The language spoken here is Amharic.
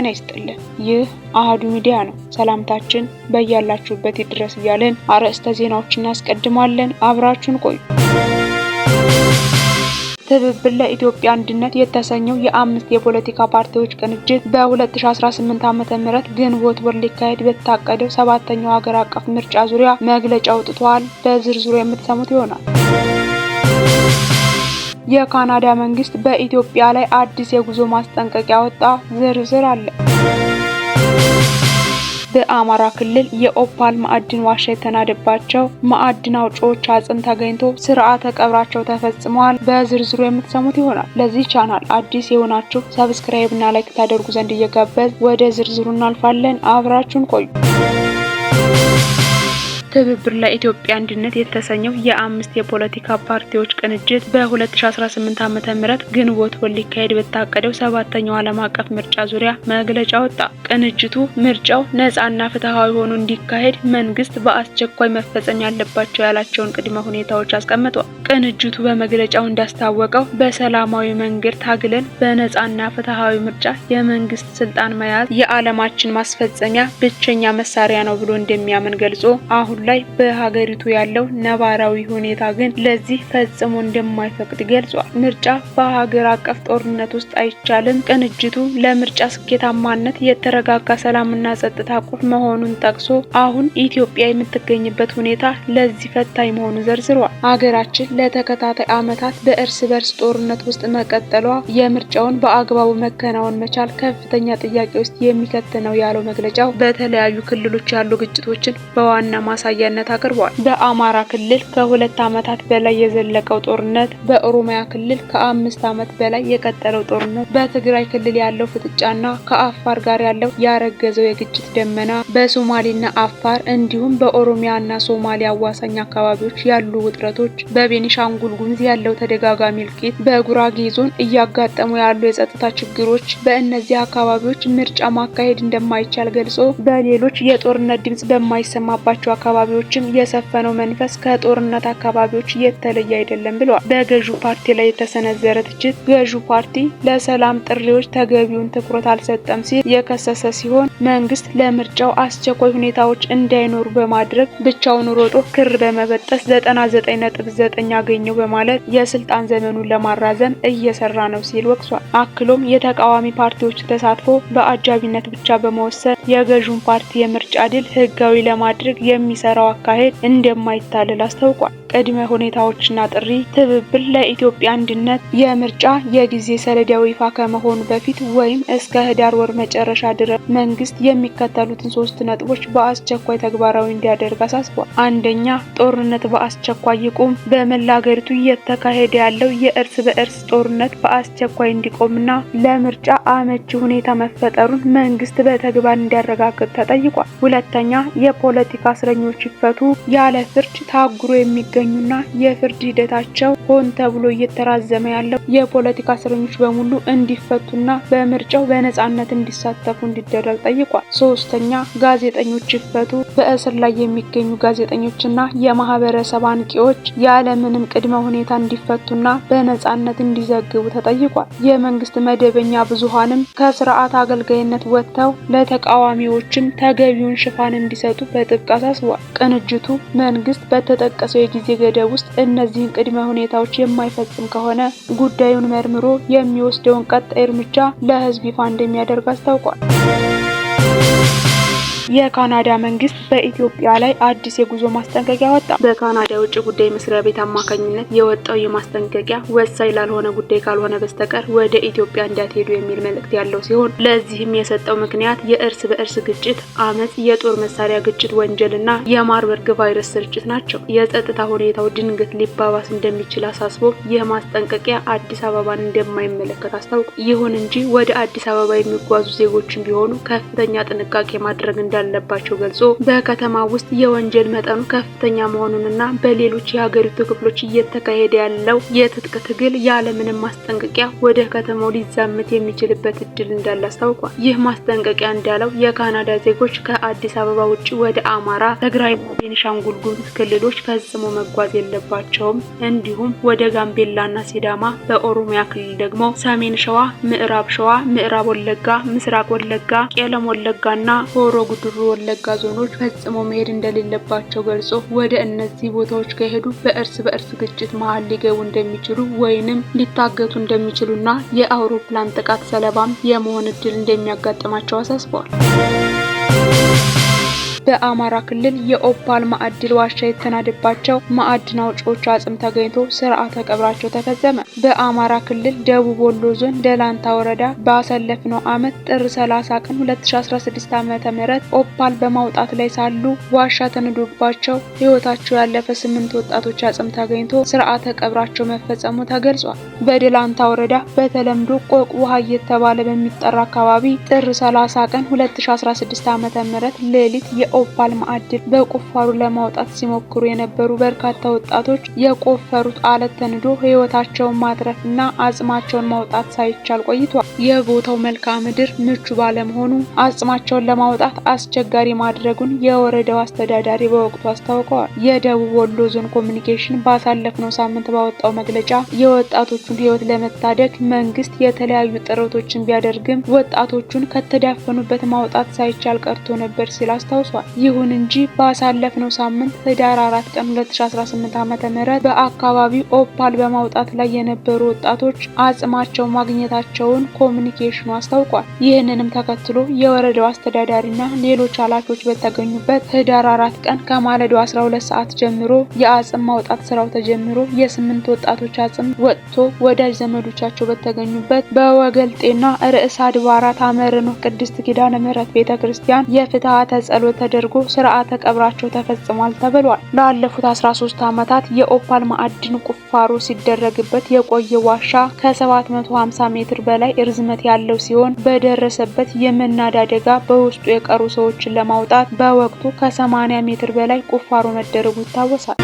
ጤና ይስጥልን። ይህ አሃዱ ሚዲያ ነው። ሰላምታችን በያላችሁበት ይድረስ እያልን አርዕስተ ዜናዎችን እናስቀድማለን። አብራችሁን ቆዩ። ትብብር ለኢትዮጵያ አንድነት የተሰኘው የአምስት የፖለቲካ ፓርቲዎች ቅንጅት በ2018 ዓ.ም ግንቦት ወር ሊካሄድ በታቀደው ሰባተኛው ሀገር አቀፍ ምርጫ ዙሪያ መግለጫ አውጥቷል። በዝርዝሩ የምትሰሙት ይሆናል። የካናዳ መንግስት በኢትዮጵያ ላይ አዲስ የጉዞ ማስጠንቀቂያ ወጣ። ዝርዝር አለ። በአማራ ክልል የኦፓል ማዕድን ዋሻ የተናደባቸው ማዕድን አውጪዎች አጽም ተገኝቶ ስርዓተ ቀብራቸው ተፈጽሟል። በዝርዝሩ የምትሰሙት ይሆናል። ለዚህ ቻናል አዲስ የሆናችሁ ሰብስክራይብ እና ላይክ ታደርጉ ዘንድ እየጋበዝ ወደ ዝርዝሩ እናልፋለን። አብራችሁን ቆዩ። ትብብር ለኢትዮጵያ አንድነት የተሰኘው የአምስት የፖለቲካ ፓርቲዎች ቅንጅት በ2018 ዓ.ም ግንቦት ወር ሊካሄድ በታቀደው ሰባተኛው ዓለም አቀፍ ምርጫ ዙሪያ መግለጫ ወጣ። ቅንጅቱ ምርጫው ነፃና ፍትሃዊ ሆኖ እንዲካሄድ መንግስት በአስቸኳይ መፈጸም ያለባቸው ያላቸውን ቅድመ ሁኔታዎች አስቀምጧል። ቅንጅቱ በመግለጫው እንዳስታወቀው በሰላማዊ መንገድ ታግለን በነፃና ፍትሃዊ ምርጫ የመንግስት ስልጣን መያዝ የዓለማችን ማስፈጸሚያ ብቸኛ መሳሪያ ነው ብሎ እንደሚያምን ገልጾ አሁን ላይ በሀገሪቱ ያለው ነባራዊ ሁኔታ ግን ለዚህ ፈጽሞ እንደማይፈቅድ ገልጿል። ምርጫ በሀገር አቀፍ ጦርነት ውስጥ አይቻልም። ቅንጅቱ ለምርጫ ስኬታማነት የተረጋጋ ሰላምና ጸጥታ ቁልፍ መሆኑን ጠቅሶ አሁን ኢትዮጵያ የምትገኝበት ሁኔታ ለዚህ ፈታኝ መሆኑን ዘርዝሯል። ሀገራችን ለተከታታይ ዓመታት በእርስ በርስ ጦርነት ውስጥ መቀጠሏ የምርጫውን በአግባቡ መከናወን መቻል ከፍተኛ ጥያቄ ውስጥ የሚከት ነው ያለው መግለጫው በተለያዩ ክልሎች ያሉ ግጭቶችን በዋና ማሳያነት አቅርቧል። በአማራ ክልል ከ2 ዓመታት በላይ የዘለቀው ጦርነት፣ በኦሮሚያ ክልል ከ5 ዓመት በላይ የቀጠለው ጦርነት፣ በትግራይ ክልል ያለው ፍጥጫና ከአፋር ጋር ያለው ያረገዘው የግጭት ደመና፣ በሶማሌና አፋር እንዲሁም በኦሮሚያና ሶማሊያ አዋሳኝ አካባቢዎች ያሉ ውጥረቶች፣ በቤኒሻንጉል ጉሙዝ ያለው ተደጋጋሚ እልቂት፣ በጉራጌ ዞን እያጋጠሙ ያሉ የጸጥታ ችግሮች፣ በእነዚህ አካባቢዎች ምርጫ ማካሄድ እንደማይቻል ገልጾ በሌሎች የጦርነት ድምጽ በማይሰማባቸው አካባቢዎችም የሰፈነው መንፈስ ከጦርነት አካባቢዎች የተለየ አይደለም ብሏል። በገዢው ፓርቲ ላይ የተሰነዘረ ትችት ገዢው ፓርቲ ለሰላም ጥሪዎች ተገቢውን ትኩረት አልሰጠም ሲል የከሰሰ ሲሆን መንግስት ለምርጫው አስቸኳይ ሁኔታዎች እንዳይኖሩ በማድረግ ብቻውን ሮጦ ክር በመበጠስ 99.9 ያገኘው በማለት የስልጣን ዘመኑን ለማራዘም እየሰራ ነው ሲል ወቅሷል። አክሎም የተቃዋሚ ፓርቲዎች ተሳትፎ በአጃቢነት ብቻ በመወሰን የገዢውን ፓርቲ የምርጫ ድል ህጋዊ ለማድረግ የሚሰራው አካሄድ እንደማይታለል አስታውቋል። ቅድመ ሁኔታዎችና ጥሪ ትብብር ለኢትዮጵያ አንድነት የምርጫ የጊዜ ሰሌዳው ይፋ ከመሆኑ በፊት ወይም እስከ ህዳር ወር መጨረሻ ድረስ መንግስት የሚከተሉትን 3 ነጥቦች በአስቸኳይ ተግባራዊ እንዲያደርግ አሳስቧል። አንደኛ፣ ጦርነት በአስቸኳይ ይቁም። በመላ ሀገሪቱ እየተካሄደ ያለው የእርስ በእርስ ጦርነት በአስቸኳይ እንዲቆምና ለምርጫ አመቺ ሁኔታ መፈጠሩን መንግስት በተግባር እንዲያረጋግጥ ተጠይቋል። ሁለተኛ፣ የፖለቲካ እስረኞች ይፈቱ። ያለ ፍርድ ታጉሮ የሚገኙና የፍርድ ሂደታቸው ሆን ተብሎ እየተራዘመ ያለው የፖለቲካ እስረኞች በሙሉ እንዲፈቱና በምርጫው በነጻነት እንዲሳተፉ እንዲደረግ ጠይቋል። ሶስተኛ፣ ጋዜጠኞች ይፈቱ። በእስር ላይ የሚገኙ ጋዜጠኞችና የማህበረሰብ አንቂዎች ያለምንም ቅድመ ሁኔታ እንዲፈቱና በነጻነት እንዲዘግቡ ተጠይቋል። የመንግስት መደበኛ ብዙሃንም ከስርዓት አገልጋይነት ወጥተው ለተቃዋሚዎችም ተገቢውን ሽፋን እንዲሰጡ በጥብቅ አሳስቧል። ቅንጅቱ መንግስት በተጠቀሰው የጊዜ ገደብ ውስጥ እነዚህን ቅድመ ሁኔታዎች የማይፈጽም ከሆነ ጉዳዩን መርምሮ የሚወስደውን ቀጣይ እርምጃ ለህዝብ ይፋ እንደሚያደርግ አስታውቋል። የካናዳ መንግስት በኢትዮጵያ ላይ አዲስ የጉዞ ማስጠንቀቂያ ወጣ። በካናዳ የውጭ ጉዳይ መስሪያ ቤት አማካኝነት የወጣው የማስጠንቀቂያ ወሳኝ ላልሆነ ጉዳይ ካልሆነ በስተቀር ወደ ኢትዮጵያ እንዳትሄዱ የሚል መልእክት ያለው ሲሆን ለዚህም የሰጠው ምክንያት የእርስ በእርስ ግጭት፣ አመጽ፣ የጦር መሳሪያ ግጭት ወንጀልና የማርበርግ ቫይረስ ስርጭት ናቸው። የጸጥታ ሁኔታው ድንገት ሊባባስ እንደሚችል አሳስቦ ይህ ማስጠንቀቂያ አዲስ አበባን እንደማይመለከት አስታውቋል። ይሁን እንጂ ወደ አዲስ አበባ የሚጓዙ ዜጎችም ቢሆኑ ከፍተኛ ጥንቃቄ ማድረግ እንዳለባቸው ገልጾ በከተማ ውስጥ የወንጀል መጠኑ ከፍተኛ መሆኑንና በሌሎች የሀገሪቱ ክፍሎች እየተካሄደ ያለው የትጥቅ ትግል ያለምንም ማስጠንቀቂያ ወደ ከተማው ሊዛመት የሚችልበት እድል እንዳለ አስታውቋል። ይህ ማስጠንቀቂያ እንዳለው የካናዳ ዜጎች ከአዲስ አበባ ውጪ ወደ አማራ፣ ትግራይና ቤኒሻንጉል ጉሙዝ ክልሎች ፈጽሞ መጓዝ የለባቸውም። እንዲሁም ወደ ጋምቤላና ሲዳማ፣ በኦሮሚያ ክልል ደግሞ ሰሜን ሸዋ፣ ምዕራብ ሸዋ፣ ምዕራብ ወለጋ፣ ምስራቅ ወለጋ፣ ቄለም ወለጋና ሆሮ ጉዱሩ ወለጋ ዞኖች ፈጽሞ መሄድ እንደሌለባቸው ገልጾ ወደ እነዚህ ቦታዎች ከሄዱ በእርስ ግጭት መሀል ሊገቡ እንደሚችሉ ወይንም ሊታገቱ እንደሚችሉና የአውሮፕላን ጥቃት ሰለባም የመሆን እድል እንደሚያጋጥማቸው አሳስበዋል። በአማራ ክልል የኦፓል ማዕድን ዋሻ የተናደባቸው ማዕድን አውጪዎች አጽም ተገኝቶ ስርዓተ ቀብራቸው ተፈጸመ። በአማራ ክልል ደቡብ ወሎ ዞን ደላንታ ወረዳ ባሳለፍነው ዓመት ጥር 30 ቀን 2016 ዓ.ም ኦፓል በማውጣት ላይ ሳሉ ዋሻ ተነዶባቸው ህይወታቸው ያለፈ 8 ወጣቶች አጽም ተገኝቶ ስርዓተ ቀብራቸው መፈጸሙ ተገልጿል። በደላንታ ወረዳ በተለምዶ ቆቅ ውሃ እየተባለ በሚጠራ አካባቢ ጥር 30 ቀን 2016 ዓ.ም ሌሊት የኦፓል ማዕድን በቁፋሮ ለማውጣት ሲሞክሩ የነበሩ በርካታ ወጣቶች የቆፈሩት አለት ተንዶ ህይወታቸውን ማትረፍና አጽማቸውን ማውጣት ሳይቻል ቆይቷል። የቦታው መልክዓ ምድር ምቹ ባለመሆኑ አጽማቸውን ለማውጣት አስቸጋሪ ማድረጉን የወረዳው አስተዳዳሪ በወቅቱ አስታውቀዋል። የደቡብ ወሎ ዞን ኮሚኒኬሽን ባሳለፍነው ሳምንት ባወጣው መግለጫ የወጣቶቹን ህይወት ለመታደግ መንግስት የተለያዩ ጥረቶችን ቢያደርግም ወጣቶቹን ከተዳፈኑበት ማውጣት ሳይቻል ቀርቶ ነበር ሲል አስታውሷል። ይሁን እንጂ ባሳለፍነው ሳምንት ህዳር 4 ቀን 2018 ዓ.ም በአካባቢው ኦፓል በማውጣት ላይ የነበሩ ወጣቶች አጽማቸው ማግኘታቸውን ኮሚኒኬሽኑ አስታውቋል። ይህንንም ተከትሎ የወረዳው አስተዳዳሪና ሌሎች ኃላፊዎች በተገኙበት ህዳር 4 ቀን ከማለዳው 12 ሰዓት ጀምሮ የአጽም ማውጣት ስራው ተጀምሮ የ8 ወጣቶች አጽም ወጥቶ ወዳጅ ዘመዶቻቸው በተገኙበት በወገልጤና ርዕሰ አድባራት አመረኖ ቅድስት ኪዳነ ምህረት ቤተክርስቲያን የፍትሐተ ጸሎት ተደርጎ ስርዓተ ቀብራቸው ተፈጽሟል ተብሏል። ላለፉት 13 ዓመታት የኦፓል ማዕድን ቁፋሮ ሲደረግበት የቆየ ዋሻ ከ750 ሜትር በላይ ርዝመት ያለው ሲሆን በደረሰበት የመናድ አደጋ በውስጡ የቀሩ ሰዎችን ለማውጣት በወቅቱ ከ80 ሜትር በላይ ቁፋሮ መደረጉ ይታወሳል።